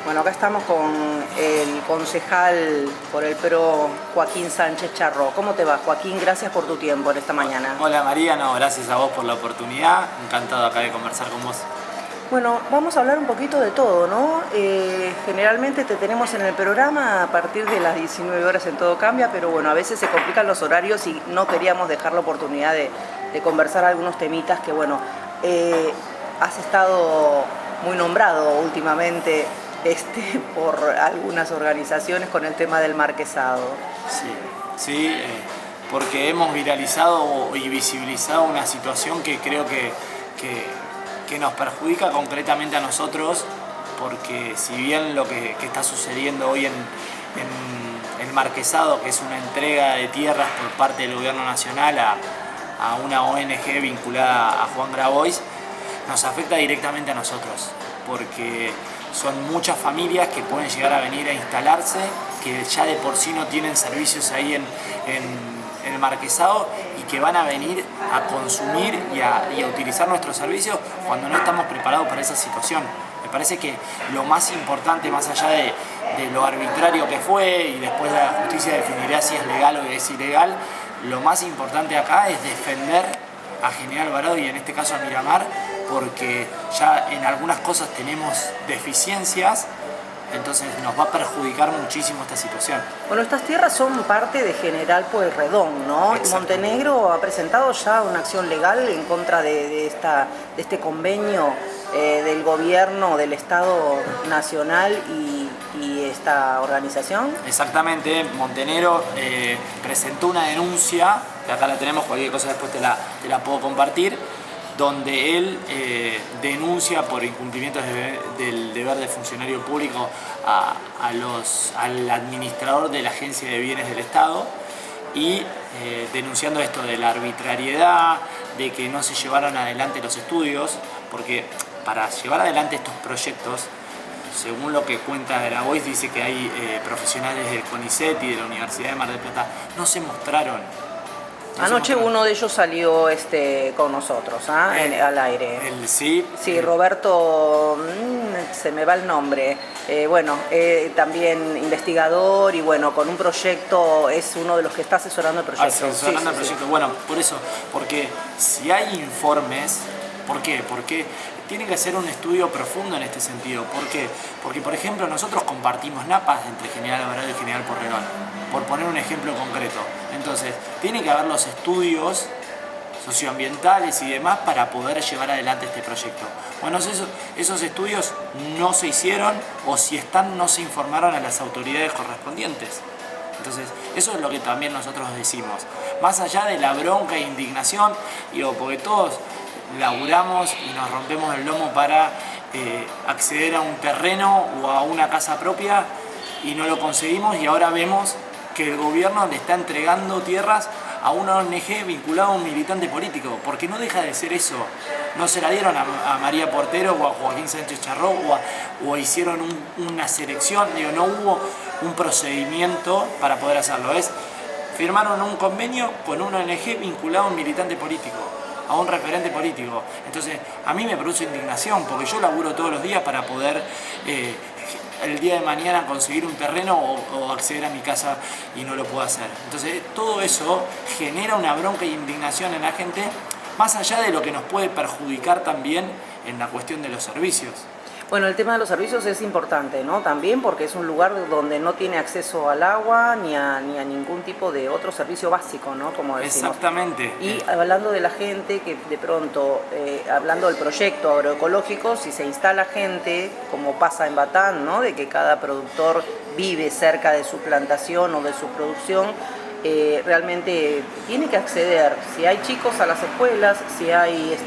Bueno, acá estamos con el concejal por el PRO, Joaquín Sánchez Charró. ¿Cómo te va, Joaquín? Gracias por tu tiempo en esta mañana. Hola María, no, gracias a vos por la oportunidad. Encantado acá de conversar con vos. Bueno, vamos a hablar un poquito de todo, ¿no? Generalmente te tenemos en el programa a partir de las 19 horas en Todo Cambia, pero bueno, a veces se complican los horarios y no queríamos dejar la oportunidad de conversar algunos temitas que, bueno, has estado muy nombrado últimamente por algunas organizaciones con el tema del marquesado. Sí, porque hemos viralizado y visibilizado una situación que creo que nos perjudica concretamente a nosotros, porque si bien lo que está sucediendo hoy en el marquesado, que es una entrega de tierras por parte del gobierno nacional a una ONG vinculada a Juan Grabois, nos afecta directamente a nosotros, porque son muchas familias que pueden llegar a venir a instalarse, que ya de por sí no tienen servicios ahí en el marquesado y que van a venir a consumir y a utilizar nuestros servicios cuando no estamos preparados para esa situación. Me parece que lo más importante, más allá de lo arbitrario que fue y después la justicia definirá si es legal o es ilegal, lo más importante acá es defender a General Alvarado y en este caso a Miramar, porque ya en algunas cosas tenemos deficiencias, entonces nos va a perjudicar muchísimo esta situación. Bueno, estas tierras son parte de General Pueyrredón, ¿no? Montenegro ha presentado ya una acción legal en contra de este convenio del gobierno del Estado Nacional y esta organización. Exactamente, Montenegro presentó una denuncia, que acá la tenemos, cualquier cosa después te la puedo compartir, donde él denuncia por incumplimientos del deber de funcionario público al administrador de la Agencia de Bienes del Estado y denunciando esto de la arbitrariedad, de que no se llevaron adelante los estudios, porque para llevar adelante estos proyectos, según lo que cuenta Grabois, dice que hay profesionales del CONICET y de la Universidad de Mar del Plata, no se mostraron. Anoche uno de ellos salió con nosotros, al aire. Sí, Roberto, se me va el nombre. También investigador y bueno, con un proyecto, es uno de los que está asesorando el proyecto. Asesorando el proyecto. Bueno, por eso, porque si hay informes, ¿por qué? Porque tiene que hacer un estudio profundo en este sentido. ¿Por qué? Porque, por ejemplo, nosotros compartimos napas entre General Alvarado y General Pueyrredón, por poner un ejemplo concreto. Entonces, tiene que haber los estudios socioambientales y demás para poder llevar adelante este proyecto. Bueno, esos estudios no se hicieron, o si están, no se informaron a las autoridades correspondientes. Entonces, eso es lo que también nosotros decimos. Más allá de la bronca e indignación, porque todos laburamos y nos rompemos el lomo para acceder a un terreno o a una casa propia y no lo conseguimos, y ahora vemos que el gobierno le está entregando tierras a una ONG vinculada a un militante político, porque no deja de ser eso. No se la dieron a María Portero o a Joaquín Sánchez Charró o hicieron una selección, no hubo un procedimiento para poder hacerlo. Firmaron un convenio con una ONG vinculada a un militante político, a un referente político. Entonces, a mí me produce indignación, porque yo laburo todos los días para poder el día de mañana conseguir un terreno o acceder a mi casa y no lo puedo hacer. Entonces, todo eso genera una bronca e indignación en la gente, más allá de lo que nos puede perjudicar también en la cuestión de los servicios. Bueno, el tema de los servicios es importante, ¿no? También porque es un lugar donde no tiene acceso al agua ni a ningún tipo de otro servicio básico, ¿no? Como decimos. Exactamente. Y hablando de la gente que de pronto, hablando del proyecto agroecológico, si se instala gente, como pasa en Batán, ¿no? De que cada productor vive cerca de su plantación o de su producción, realmente tiene que acceder, si hay chicos, a las escuelas, si hay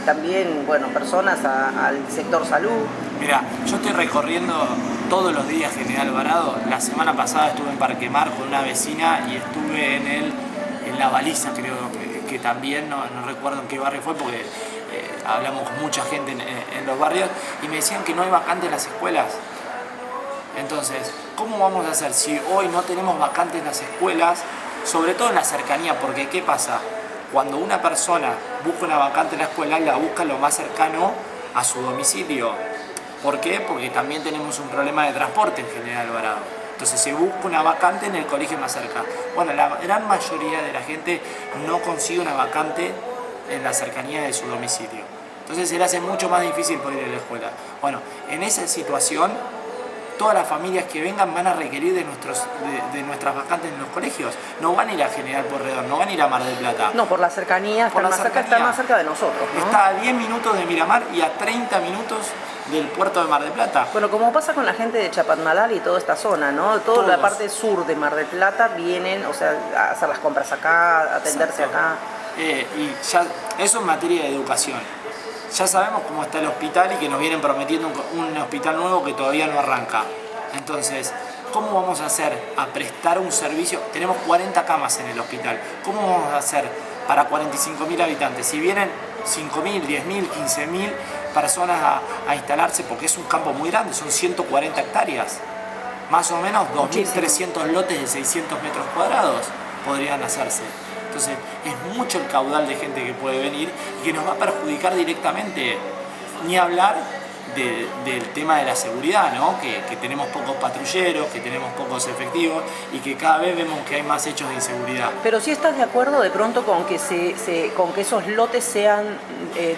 también, personas al sector salud. Mira, yo estoy recorriendo todos los días General Alvarado. La semana pasada estuve en Parque Mar con una vecina y estuve en La Baliza, creo que también, no recuerdo en qué barrio fue, porque hablamos con mucha gente en los barrios, y me decían que no hay vacantes en las escuelas. Entonces, ¿cómo vamos a hacer si hoy no tenemos vacantes en las escuelas? Sobre todo en la cercanía, porque ¿qué pasa? Cuando una persona busca una vacante en la escuela, la busca lo más cercano a su domicilio. ¿Por qué? Porque también tenemos un problema de transporte en General Alvarado. Entonces se busca una vacante en el colegio más cerca. Bueno, la gran mayoría de la gente no consigue una vacante en la cercanía de su domicilio. Entonces se le hace mucho más difícil poder ir a la escuela. Bueno, en esa situación, todas las familias que vengan van a requerir de nuestras vacantes en los colegios. No van a ir a General Porredón, no van a ir a Mar del Plata. No, por la cercanía, está más cerca de nosotros, ¿no? Está a 10 minutos de Miramar y a 30 minutos del puerto de Mar del Plata. Bueno, como pasa con la gente de Chapadmalal y toda esta zona, ¿no? Toda la parte sur de Mar del Plata vienen, o sea, a hacer las compras acá, a atenderse acá. Y ya, eso en materia de educación. Ya sabemos cómo está el hospital y que nos vienen prometiendo un hospital nuevo que todavía no arranca. Entonces, ¿cómo vamos a hacer a prestar un servicio? Tenemos 40 camas en el hospital. ¿Cómo vamos a hacer para 45.000 habitantes? Si vienen 5.000, 10.000, 15.000 personas a instalarse, porque es un campo muy grande, son 140 hectáreas. Más o menos 2.300 lotes de 600 metros cuadrados podrían hacerse. Entonces es mucho el caudal de gente que puede venir y que nos va a perjudicar directamente. Ni hablar del tema de la seguridad, ¿no? Que tenemos pocos patrulleros, que tenemos pocos efectivos y que cada vez vemos que hay más hechos de inseguridad. Pero si estás de acuerdo de pronto con que, con que esos lotes sean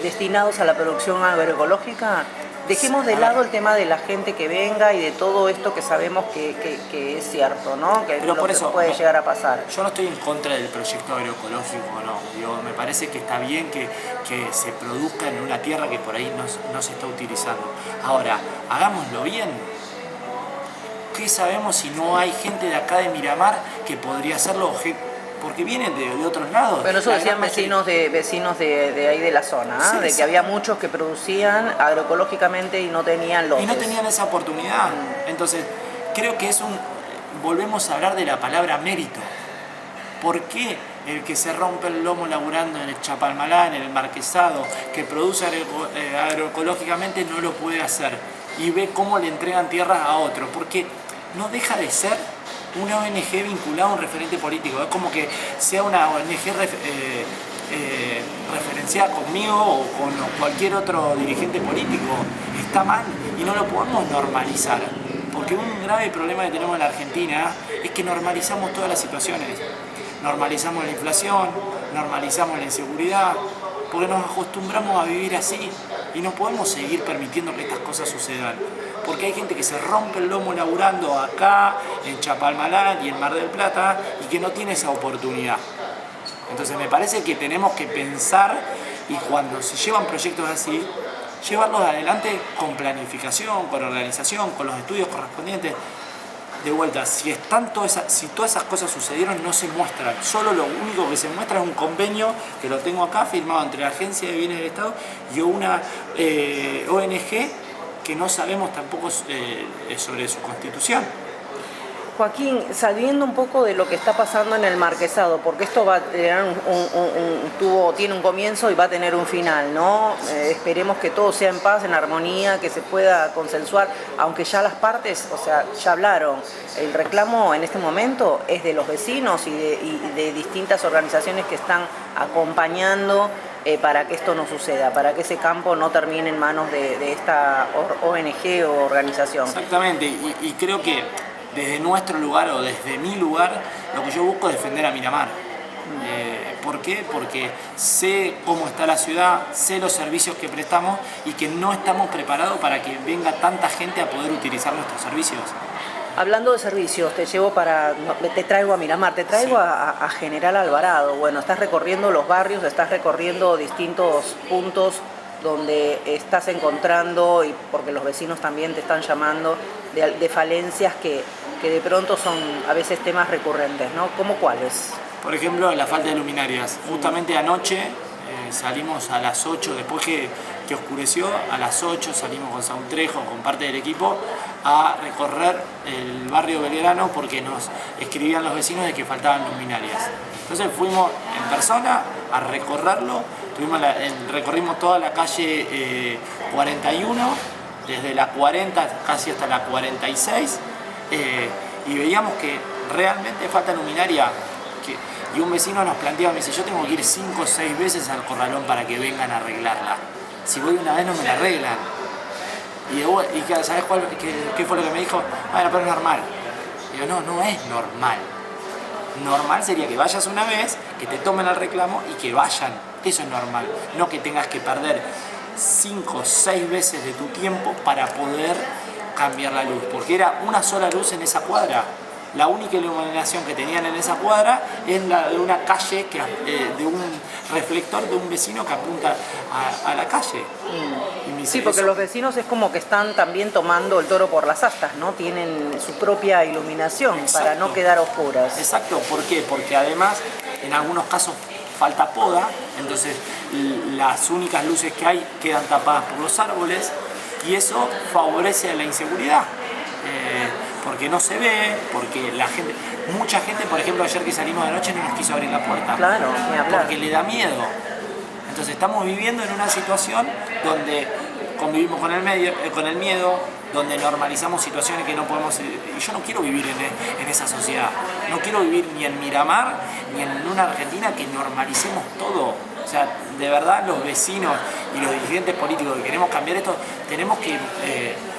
destinados a la producción agroecológica. Dejemos de lado el tema de la gente que venga y de todo esto que sabemos que es cierto, ¿no? Que pero por eso puede llegar a pasar. Yo no estoy en contra del proyecto agroecológico, no. Digo, me parece que está bien que se produzca en una tierra que por ahí no se está utilizando. Ahora, hagámoslo bien. ¿Qué sabemos si no hay gente de acá de Miramar que podría hacerlo? Porque vienen de otros lados. Pero eso decían vecinos de ahí de la zona, ¿eh? Sí, de que había muchos que producían agroecológicamente y no tenían lotes. Y no tenían esa oportunidad. Entonces, creo que volvemos a hablar de la palabra mérito. ¿Por qué el que se rompe el lomo laburando en el Chapalmalá, en el Marquesado, que produce agroecológicamente, no lo puede hacer? Y ve cómo le entregan tierras a otro. Porque no deja de ser una ONG vinculada a un referente político. Es como que sea una ONG referenciada conmigo o con cualquier otro dirigente político. Está mal y no lo podemos normalizar. Porque un grave problema que tenemos en la Argentina es que normalizamos todas las situaciones. Normalizamos la inflación, normalizamos la inseguridad, porque nos acostumbramos a vivir así y no podemos seguir permitiendo que estas cosas sucedan. Porque hay gente que se rompe el lomo laburando acá, en Chapalmalal y en Mar del Plata, y que no tiene esa oportunidad. Entonces me parece que tenemos que pensar, y cuando se llevan proyectos así, llevarlos adelante con planificación, con organización, con los estudios correspondientes. De vuelta, si todas esas cosas sucedieron, no se muestran. Solo lo único que se muestra es un convenio, que lo tengo acá, firmado entre la Agencia de Bienes del Estado y una ONG que no sabemos tampoco sobre su constitución. Joaquín, saliendo un poco de lo que está pasando en el Marquesado, porque esto va a tener tiene un comienzo y va a tener un final, ¿no? Esperemos que todo sea en paz, en armonía, que se pueda consensuar, aunque ya las partes, o sea, ya hablaron. El reclamo en este momento es de los vecinos y de distintas organizaciones que están acompañando para que esto no suceda, para que ese campo no termine en manos de esta ONG o organización. Exactamente, y creo que desde nuestro lugar o desde mi lugar, lo que yo busco es defender a Miramar. ¿Por qué? Porque sé cómo está la ciudad, sé los servicios que prestamos y que no estamos preparados para que venga tanta gente a poder utilizar nuestros servicios. Hablando de servicios, te traigo a Miramar, te traigo sí. a General Alvarado. Bueno, estás recorriendo los barrios, estás recorriendo distintos puntos donde estás encontrando, y porque los vecinos también te están llamando, de falencias que de pronto son a veces temas recurrentes, ¿no? ¿Cómo cuáles? Por ejemplo, la falta de luminarias. Justamente anoche salimos a las 8, después que oscureció, a las 8 salimos con Saúl Trejo, con parte del equipo, a recorrer el barrio Belgrano porque nos escribían los vecinos de que faltaban luminarias. Entonces fuimos en persona a recorrerlo, recorrimos toda la calle 41, desde la 40 casi hasta la 46, y veíamos que realmente falta luminaria. Y un vecino nos planteaba, me dice, yo tengo que ir 5 o 6 veces al corralón para que vengan a arreglarla. Si voy una vez no me la arreglan. ¿Sabes qué fue lo que me dijo? Bueno, pero es normal. Digo, no es normal. Normal sería que vayas una vez, que te tomen el reclamo y que vayan. Eso es normal. No que tengas que perder 5 o 6 veces de tu tiempo para poder cambiar la luz. Porque era una sola luz en esa cuadra. La única iluminación que tenían en esa cuadra es la de una calle, de un reflector de un vecino que apunta a la calle. Y me dice, Sí, porque los vecinos es como que están también tomando el toro por las astas, ¿no? Tienen su propia iluminación. Exacto. Para no quedar oscuras. Exacto, ¿por qué? Porque además en algunos casos falta poda, entonces las únicas luces que hay quedan tapadas por los árboles y eso favorece a la inseguridad. Porque no se ve, porque mucha gente, por ejemplo, ayer que salimos de noche no nos quiso abrir la puerta. Claro, ni hablar. Porque le da miedo. Entonces estamos viviendo en una situación donde convivimos con el miedo, donde normalizamos situaciones que no podemos... Y yo no quiero vivir en esa sociedad. No quiero vivir ni en Miramar, ni en una Argentina que normalicemos todo. O sea, de verdad los vecinos y los dirigentes políticos que queremos cambiar esto, tenemos que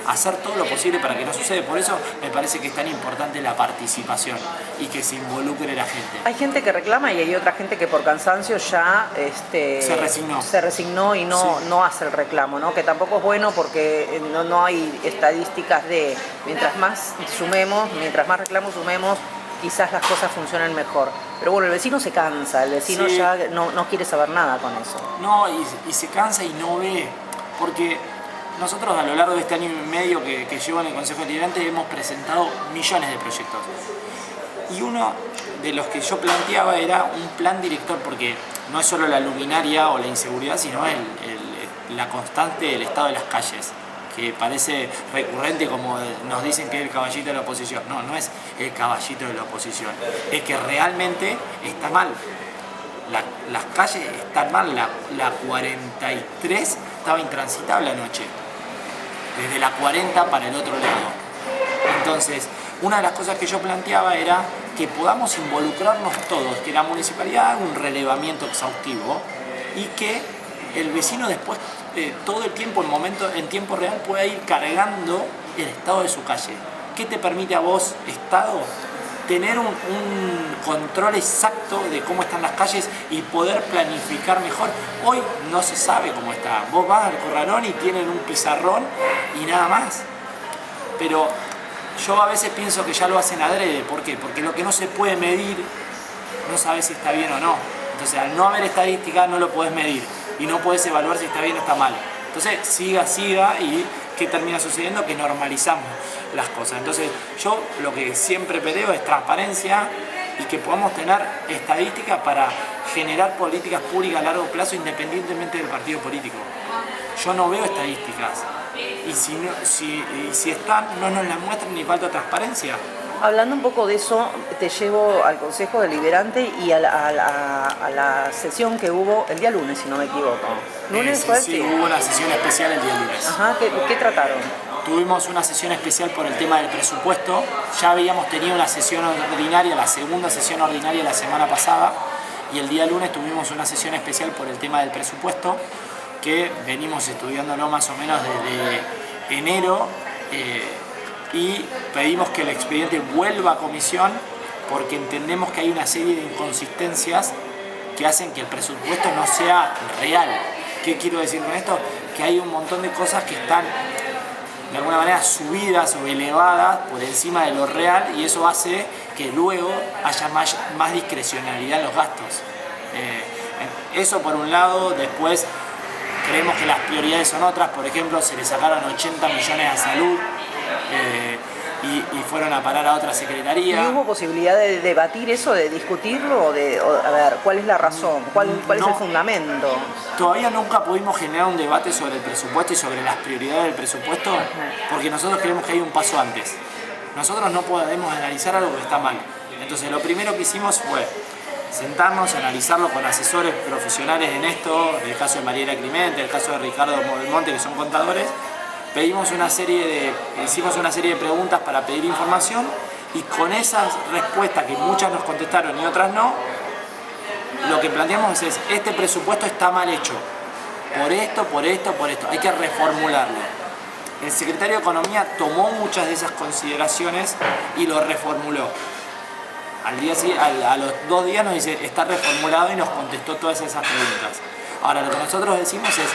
hacer todo lo posible para que no suceda. Por eso me parece que es tan importante la participación y que se involucre la gente. Hay gente que reclama y hay otra gente que por cansancio ya se resignó y no hace el reclamo, ¿no? Que tampoco es bueno porque no hay estadísticas de mientras más reclamos sumemos, quizás las cosas funcionen mejor. Pero bueno, el vecino se cansa, el vecino ya no quiere saber nada con eso. No, y se cansa y no ve, porque nosotros a lo largo de este año y medio que llevo en el Consejo Deliberante hemos presentado millones de proyectos. Y uno de los que yo planteaba era un plan director, porque no es solo la luminaria o la inseguridad, sino la constante del estado de las calles, que parece recurrente como nos dicen que es el caballito de la oposición. No es el caballito de la oposición, es que realmente está mal. Las calles están mal, la 43 estaba intransitable anoche, desde la 40 para el otro lado. Entonces, una de las cosas que yo planteaba era que podamos involucrarnos todos, que la municipalidad haga un relevamiento exhaustivo y que el vecino después todo el tiempo, en tiempo real, pueda ir cargando el estado de su calle. ¿Qué te permite a vos, Estado, tener un control exacto de cómo están las calles y poder planificar mejor? Hoy no se sabe cómo está. Vos vas al Corralón y tienen un pizarrón y nada más. Pero yo a veces pienso que ya lo hacen adrede. ¿Por qué? Porque lo que no se puede medir, no sabes si está bien o no. Entonces, al no haber estadística, no lo podés medir y no podés evaluar si está bien o está mal. Entonces, siga y ¿qué termina sucediendo? Que normalizamos las cosas. Entonces, yo lo que siempre peleo es transparencia y que podamos tener estadísticas para generar políticas públicas a largo plazo independientemente del partido político. Yo no veo estadísticas y si están, no nos las muestran ni falta transparencia. Hablando un poco de eso, te llevo al Consejo Deliberante y a la sesión que hubo el día lunes, si no me equivoco. ¿Lunes fue? Sí, hubo una sesión especial el día lunes. Ajá, ¿qué trataron? Tuvimos una sesión especial por el tema del presupuesto. Ya habíamos tenido una sesión ordinaria, la segunda sesión ordinaria la semana pasada, y el día lunes tuvimos una sesión especial por el tema del presupuesto, que venimos estudiándolo más o menos desde enero. Y pedimos que el expediente vuelva a comisión porque entendemos que hay una serie de inconsistencias que hacen que el presupuesto no sea real. ¿Qué quiero decir con esto? Que hay un montón de cosas que están de alguna manera subidas o elevadas por encima de lo real y eso hace que luego haya más discrecionalidad en los gastos. Eso por un lado. Después creemos que las prioridades son otras. Por ejemplo, se le sacaron 80 millones a salud. Y fueron a parar a otra secretaría. ¿Y hubo posibilidad de debatir eso, de discutirlo? A ver, ¿cuál es la razón? ¿Cuál es el fundamento? Todavía nunca pudimos generar un debate sobre el presupuesto y sobre las prioridades del presupuesto, porque nosotros creemos que hay un paso antes. Nosotros no podemos analizar algo que está mal. Entonces lo primero que hicimos fue sentarnos, analizarlo con asesores profesionales en esto, en el caso de Mariela Clemente, el caso de Ricardo Belmonte, que son contadores. Hicimos una serie de preguntas para pedir información y con esas respuestas que muchas nos contestaron y otras no, lo que planteamos es este presupuesto está mal hecho, por esto, hay que reformularlo. El secretario de Economía tomó muchas de esas consideraciones y lo reformuló. A los 2 días nos dice, está reformulado, y nos contestó todas esas preguntas. Ahora, lo que nosotros decimos es,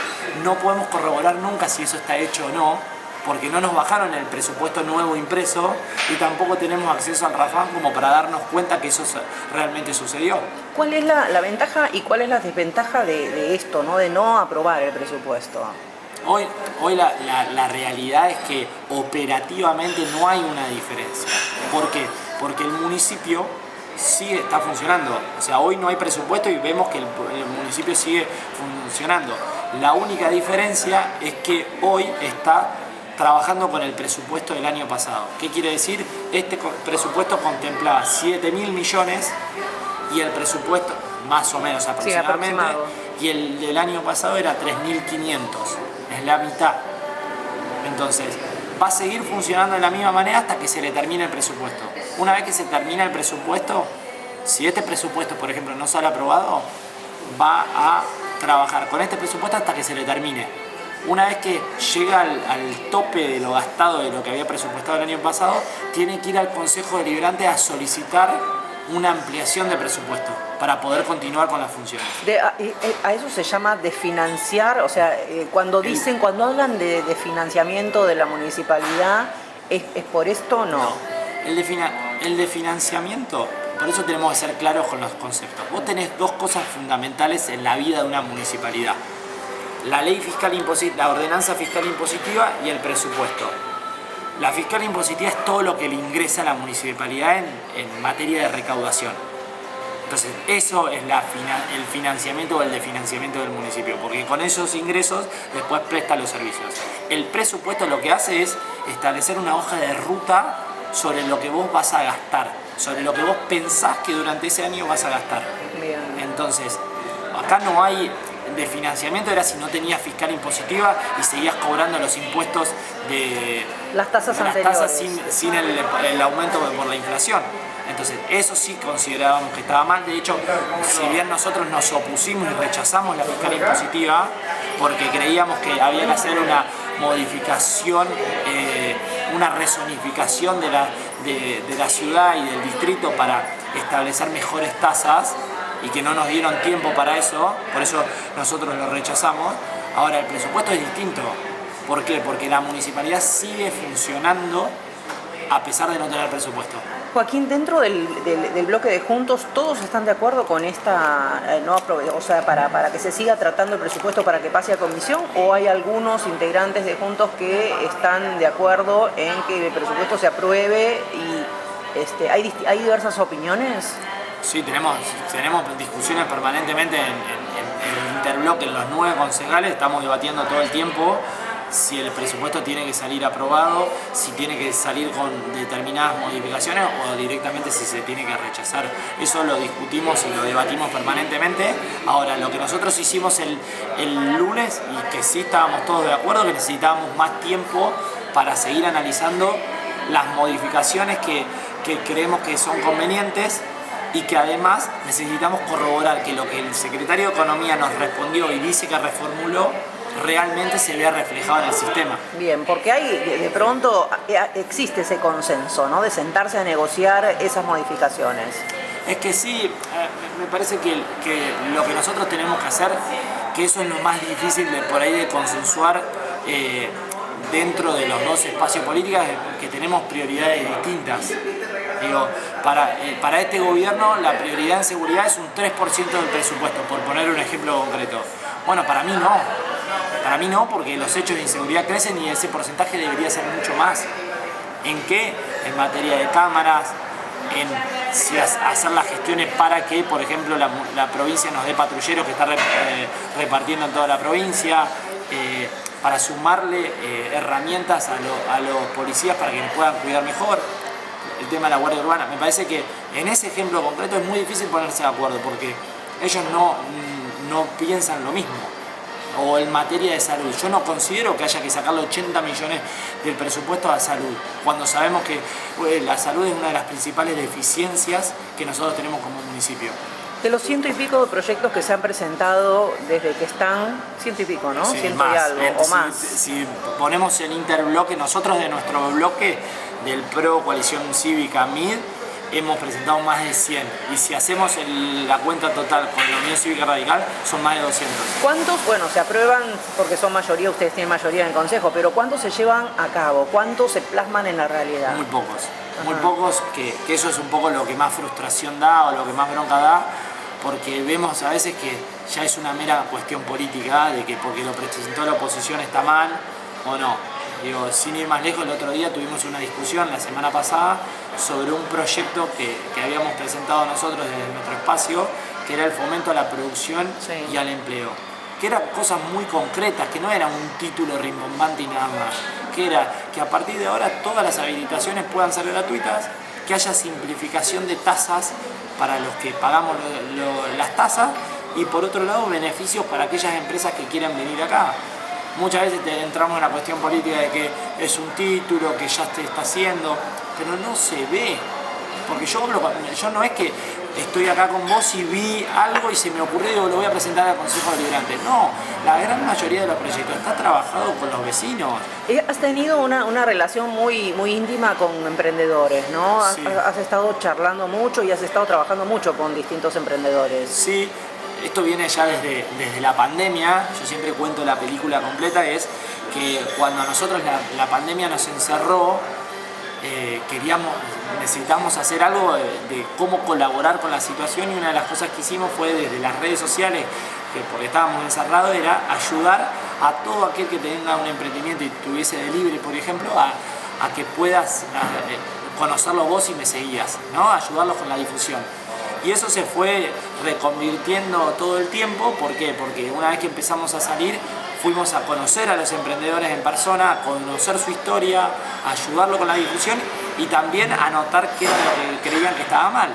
no podemos corroborar nunca si eso está hecho o no, porque no nos bajaron el presupuesto nuevo impreso y tampoco tenemos acceso al RAFAM como para darnos cuenta que eso realmente sucedió. ¿Cuál es la ventaja y cuál es la desventaja de esto, ¿no? De no aprobar el presupuesto? Hoy la realidad es que operativamente no hay una diferencia. ¿Por qué? Porque el municipio sigue está funcionando. O sea, hoy no hay presupuesto y vemos que el municipio sigue funcionando. La única diferencia es que hoy está trabajando con el presupuesto del año pasado. ¿Qué quiere decir? Este presupuesto contemplaba 7.000 millones y el presupuesto, más o menos aproximadamente, y el del año pasado era 3.500. Es la mitad. Entonces, va a seguir funcionando de la misma manera hasta que se le termine el presupuesto. Una vez que se termina el presupuesto, si este presupuesto, por ejemplo, no sale aprobado, va a trabajar con este presupuesto hasta que se le termine. Una vez que llega al tope de lo gastado de lo que había presupuestado el año pasado, tiene que ir al Consejo Deliberante a solicitar una ampliación de presupuesto para poder continuar con las funciones. A eso se llama desfinanciar, o sea, cuando hablan de financiamiento de la municipalidad, ¿es por esto o no? No. El de financiamiento, por eso tenemos que ser claros con los conceptos. Vos tenés 2 cosas fundamentales en la vida de una municipalidad: la ley fiscal impositiva, la ordenanza fiscal impositiva y el presupuesto. La fiscal impositiva es todo lo que le ingresa a la municipalidad en materia de recaudación. Entonces, eso es el financiamiento o el desfinanciamiento del municipio, porque con esos ingresos después presta los servicios. El presupuesto lo que hace es establecer una hoja de ruta sobre lo que vos vas a gastar, sobre lo que vos pensás que durante ese año vas a gastar. Bien. Entonces, acá no hay de financiamiento, era si no tenías fiscal impositiva y seguías cobrando los impuestos de las tasas anteriores sin el aumento por la inflación. Entonces, eso sí considerábamos que estaba mal. De hecho, si bien nosotros nos opusimos y rechazamos la fiscal impositiva porque creíamos que había que hacer una modificación, una rezonificación de la ciudad y del distrito para establecer mejores tasas, y que no nos dieron tiempo para eso, por eso nosotros lo rechazamos. Ahora, el presupuesto es distinto. ¿Por qué? Porque la municipalidad sigue funcionando a pesar de no tener presupuesto. Joaquín, dentro del bloque de Juntos, ¿todos están de acuerdo con esta o sea, para que se siga tratando el presupuesto para que pase a comisión? ¿O hay algunos integrantes de Juntos que están de acuerdo en que el presupuesto se apruebe y hay diversas opiniones? Sí, tenemos discusiones permanentemente en el interbloque, en los 9 concejales, estamos debatiendo todo el tiempo si el presupuesto tiene que salir aprobado, si tiene que salir con determinadas modificaciones o directamente si se tiene que rechazar. Eso lo discutimos y lo debatimos permanentemente. Ahora, lo que nosotros hicimos el lunes, y que sí estábamos todos de acuerdo, que necesitábamos más tiempo para seguir analizando las modificaciones que creemos que son convenientes, y que además necesitamos corroborar que lo que el secretario de Economía nos respondió y dice que reformuló realmente se vea reflejado en el sistema. Bien, porque de pronto existe ese consenso, ¿no?, de sentarse a negociar esas modificaciones. Es que sí, me parece que lo que nosotros tenemos que hacer, que eso es lo más difícil de consensuar dentro de los 2 espacios políticos, que tenemos prioridades distintas. Digo, para este gobierno la prioridad en seguridad es un 3% del presupuesto, por poner un ejemplo concreto. Bueno, para mí no, porque los hechos de inseguridad crecen y ese porcentaje debería ser mucho más. ¿En qué? En materia de cámaras, en hacer las gestiones para que, por ejemplo, la provincia nos dé patrulleros que está repartiendo en toda la provincia, para sumarle herramientas a los policías para que nos puedan cuidar mejor. El tema de la Guardia Urbana, me parece que en ese ejemplo concreto es muy difícil ponerse de acuerdo porque ellos no piensan lo mismo. O en materia de salud, yo no considero que haya que sacarle 80 millones del presupuesto a salud, cuando sabemos que la salud es una de las principales deficiencias que nosotros tenemos como municipio. De los 100 y pico de proyectos que se han presentado desde que están, 100 y pico, ¿no? Sí, 100 más. y algo, o más. Si ponemos el interbloque, nosotros de nuestro bloque del PRO Coalición Cívica MID, hemos presentado más de 100. Y si hacemos la cuenta total con la Unión Cívica Radical, son más de 200. ¿Cuántos, bueno, se aprueban porque son mayoría, ustedes tienen mayoría en el Consejo, pero cuántos se llevan a cabo? ¿Cuántos se plasman en la realidad? Muy pocos. Muy pocos, que eso es un poco lo que más frustración da o lo que más bronca da, porque vemos a veces que ya es una mera cuestión política de que porque lo presentó la oposición está mal o no. Digo, sin ir más lejos, el otro día tuvimos una discusión la semana pasada sobre un proyecto que habíamos presentado nosotros desde nuestro espacio, que era el fomento a la producción y al empleo. Que eran cosas muy concretas, que no era un título rimbombante y nada más. Que era que a partir de ahora todas las habilitaciones puedan ser gratuitas, que haya simplificación de tasas para los que pagamos las tasas y por otro lado beneficios para aquellas empresas que quieran venir acá. Muchas veces entramos en la cuestión política de que es un título que ya se está haciendo, pero no se ve. Porque yo no es que estoy acá con vos y vi algo y se me ocurrió y digo, lo voy a presentar al Consejo Deliberante. No, la gran mayoría de los proyectos está trabajado con los vecinos. Has tenido una relación muy íntima con emprendedores, ¿no? Sí. Has estado charlando mucho y has estado trabajando mucho con distintos emprendedores. Sí, esto viene ya desde la pandemia. Yo siempre cuento la película completa, es que cuando a nosotros la pandemia nos encerró, necesitamos hacer algo de cómo colaborar con la situación y una de las cosas que hicimos fue desde las redes sociales, que porque estábamos encerrados, era ayudar a todo aquel que tenga un emprendimiento y tuviese delivery, por ejemplo, a que puedas conocerlo vos y me seguías, ¿no? Ayudarlos con la difusión. Y eso se fue reconvirtiendo todo el tiempo. ¿Por qué? Porque una vez que empezamos a salir, fuimos a conocer a los emprendedores en persona, a conocer su historia, a ayudarlo con la difusión y también a notar qué era lo que creían que estaba mal.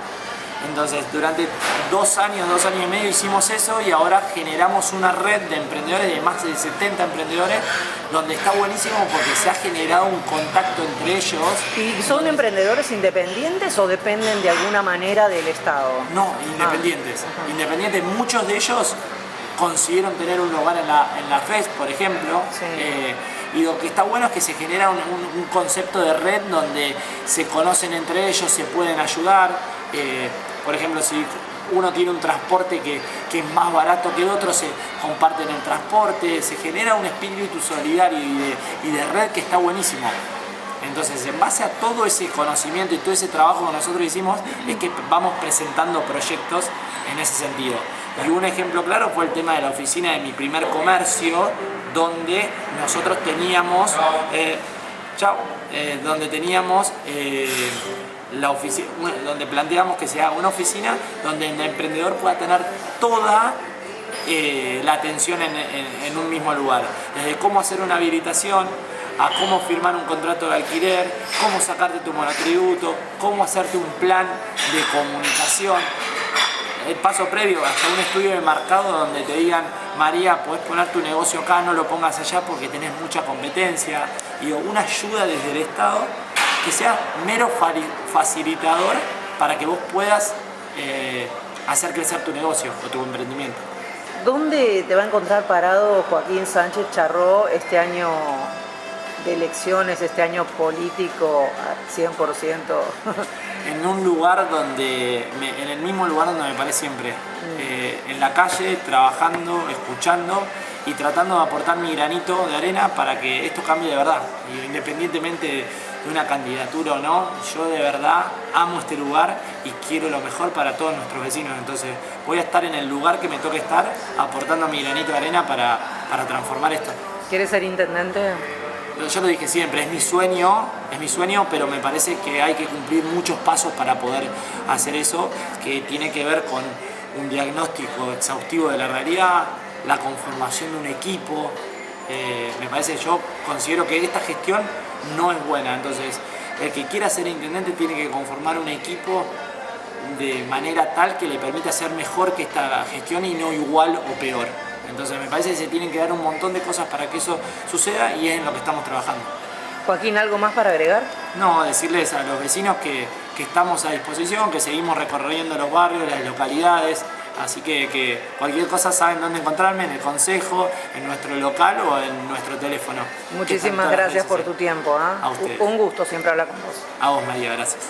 Entonces, durante 2 años y medio hicimos eso y ahora generamos una red de emprendedores, de más de 70 emprendedores, donde está buenísimo porque se ha generado un contacto entre ellos. ¿Y son emprendedores independientes o dependen de alguna manera del Estado? No, independientes. Independientes, muchos de ellos consiguieron tener un lugar en la FES, por ejemplo. Sí. Y lo que está bueno es que se genera un concepto de red donde se conocen entre ellos, se pueden ayudar. Por ejemplo, si uno tiene un transporte que es más barato que el otro, se comparten el transporte, se genera un espíritu solidario y de red que está buenísimo. Entonces, en base a todo ese conocimiento y todo ese trabajo que nosotros hicimos, es que vamos presentando proyectos en ese sentido. Y un ejemplo claro fue el tema de la oficina de mi primer comercio, donde nosotros teníamos, la oficina, donde planteamos que se haga una oficina donde el emprendedor pueda tener toda la atención en un mismo lugar. Desde cómo hacer una habilitación, a cómo firmar un contrato de alquiler, cómo sacarte tu monotributo, cómo hacerte un plan de comunicación. El paso previo, hasta un estudio de mercado donde te digan, María, podés poner tu negocio acá, no lo pongas allá porque tenés mucha competencia. Digo, una ayuda desde el Estado que sea mero facilitador para que vos puedas hacer crecer tu negocio o tu emprendimiento. ¿Dónde te va a encontrar parado Joaquín Sánchez Charró este año de elecciones, este año político al 100%? En un lugar en el mismo lugar donde me paré siempre, en la calle, trabajando, escuchando y tratando de aportar mi granito de arena para que esto cambie de verdad. Y independientemente de una candidatura o no, yo de verdad amo este lugar y quiero lo mejor para todos nuestros vecinos. Entonces voy a estar en el lugar que me toque estar, aportando mi granito de arena para transformar esto. ¿Quieres ser intendente? Yo lo dije siempre, es mi sueño, pero me parece que hay que cumplir muchos pasos para poder hacer eso, que tiene que ver con un diagnóstico exhaustivo de la realidad, la conformación de un equipo. Me parece, yo considero que esta gestión no es buena, entonces el que quiera ser intendente tiene que conformar un equipo de manera tal que le permita ser mejor que esta gestión y no igual o peor. Entonces me parece que se tienen que dar un montón de cosas para que eso suceda y es en lo que estamos trabajando. Joaquín, ¿algo más para agregar? No, decirles a los vecinos que estamos a disposición, que seguimos recorriendo los barrios, las localidades, Así que cualquier cosa saben dónde encontrarme, en el consejo, en nuestro local o en nuestro teléfono. Muchísimas gracias por tu tiempo. A ustedes. Un gusto siempre hablar con vos. A vos, María, gracias.